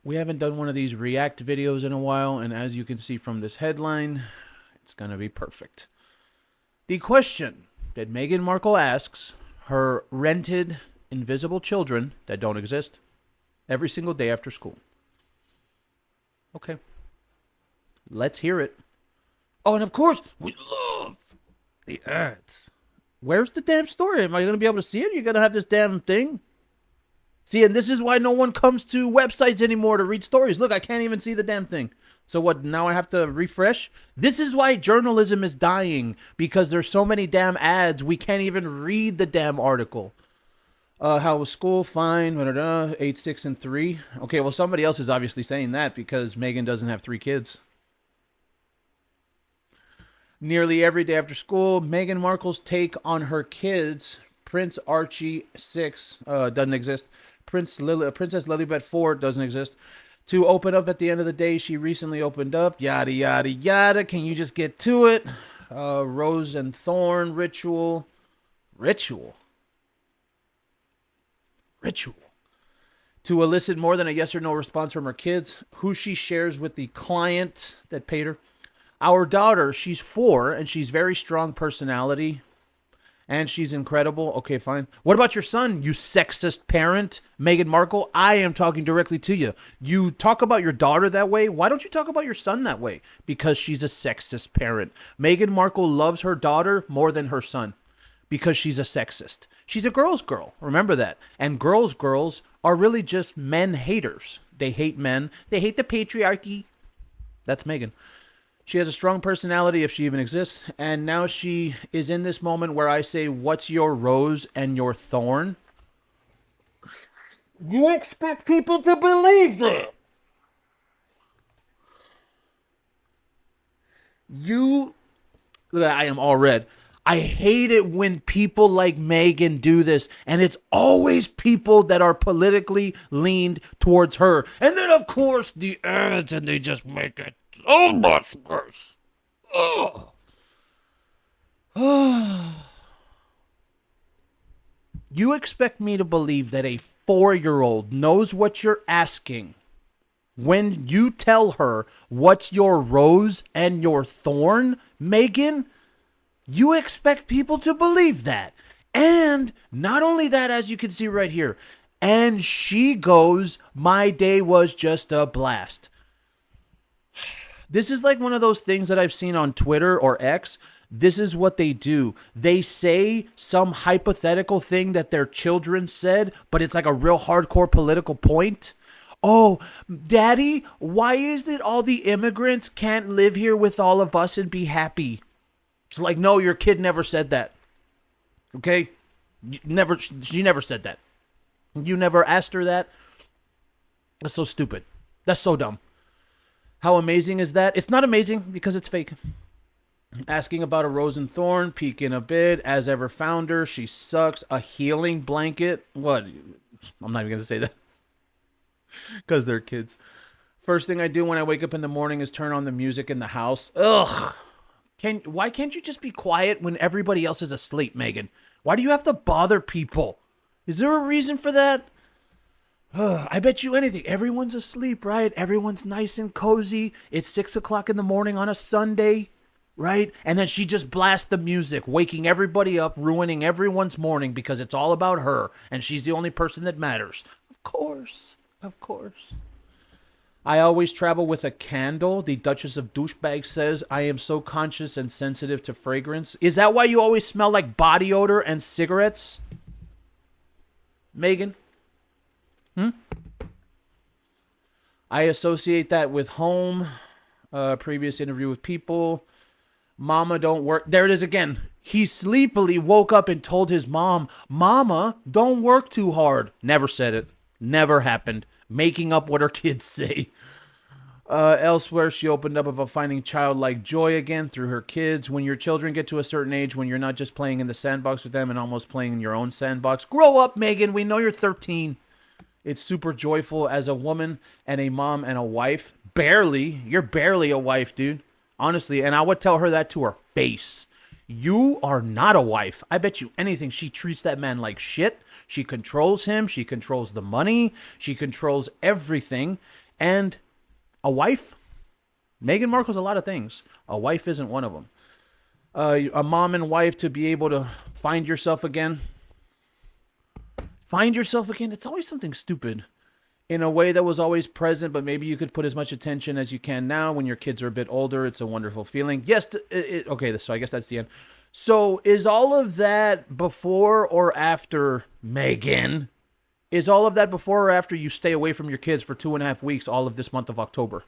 We haven't done one of these react videos in a while, and as you can see from this headline, it's going to be perfect. The question that Meghan Markle asks her rented invisible children that don't exist every single day after school. Okay, let's hear it. Oh, and of course, we love the ads. Where's the damn story? Am I going to be able to see it? You're going to have this damn thing? See, and this is why no one comes to websites anymore to read stories. Look, I can't even see the damn thing. So what, now I have to refresh? This is why journalism is dying, because there's so many damn ads, we can't even read the damn article. How was school? Fine. 8, 6, and 3. Okay, well, somebody else is obviously saying that because Meghan doesn't have 3 kids. Nearly every day after school, Meghan Markle's take on her kids. Prince Archie 6 doesn't exist. Princess Lilibet 4 doesn't exist. To open up at the end of the day, she recently opened up. Yada, yada, yada. Can you just get to it? Rose and thorn ritual. Ritual. To elicit more than a yes or no response from her kids, who she shares with the client that paid her. Our daughter, she's 4, and she's very strong personality. And she's incredible. Okay, fine. What about your son, you sexist parent, Meghan Markle? I am talking directly to you. You talk about your daughter that way. Why don't you talk about your son that way? Because she's a sexist parent. Meghan Markle loves her daughter more than her son because she's a sexist. She's a girl's girl. Remember that. And girls are really just men haters. They hate men. They hate the patriarchy. That's Meghan. She has a strong personality if she even exists. And now she is in this moment where I say, what's your rose and your thorn? You expect people to believe that. I am all red. I hate it when people like Meghan do this. And it's always people that are politically leaned towards her. And then, of course, the ads, and they just make it so much worse. Oh. You expect me to believe that a 4-year-old knows what you're asking when you tell her what's your rose and your thorn, Meghan? You expect people to believe that. And not only that, as you can see right here, and she goes, my day was just a blast. This is like one of those things that I've seen on Twitter or X. This is what they do. They say some hypothetical thing that their children said, but it's like a real hardcore political point. Oh, Daddy, why is it all the immigrants can't live here with all of us and be happy? It's like, no, your kid never said that. Okay? She never said that. You never asked her that. That's so stupid. That's so dumb. How amazing is that? It's not amazing because it's fake. Asking about a rose and thorn, peeking a bit, as ever found her. She sucks. A healing blanket. What? I'm not even going to say that. Because they're kids. First thing I do when I wake up in the morning is turn on the music in the house. Ugh. Why can't you just be quiet when everybody else is asleep, Meghan? Why do you have to bother people? Is there a reason for that? I bet you anything. Everyone's asleep, right? Everyone's nice and cozy. It's 6 o'clock in the morning on a Sunday, right? And then she just blasts the music, waking everybody up, ruining everyone's morning because it's all about her. And she's the only person that matters. Of course. I always travel with a candle. The Duchess of Douchebag says, I am so conscious and sensitive to fragrance. Is that why you always smell like body odor and cigarettes? Meghan? I associate that with home. Previous interview with People. Mama don't work. There it is again. He sleepily woke up and told his mom, Mama, don't work too hard. Never said it. Never happened. Making up what her kids say. Elsewhere, she opened up about finding childlike joy again through her kids. When your children get to a certain age, when you're not just playing in the sandbox with them and almost playing in your own sandbox. Grow up, Meghan. We know you're 13. It's super joyful as a woman and a mom and a wife. Barely. You're barely a wife, dude. Honestly. And I would tell her that to her face. You are not a wife. I bet you anything. She treats that man like shit. She controls him. She controls the money. She controls everything. And a wife? Meghan Markle's a lot of things. A wife isn't one of them. A mom and wife, to be able to find yourself again. Find yourself again. It's always something stupid in a way that was always present, but maybe you could put as much attention as you can now when your kids are a bit older. It's a wonderful feeling. Yes. Okay. So I guess that's the end. So is all of that before or after Meghan? Is all of that before or after you stay away from your kids for 2.5 weeks all of this month of October?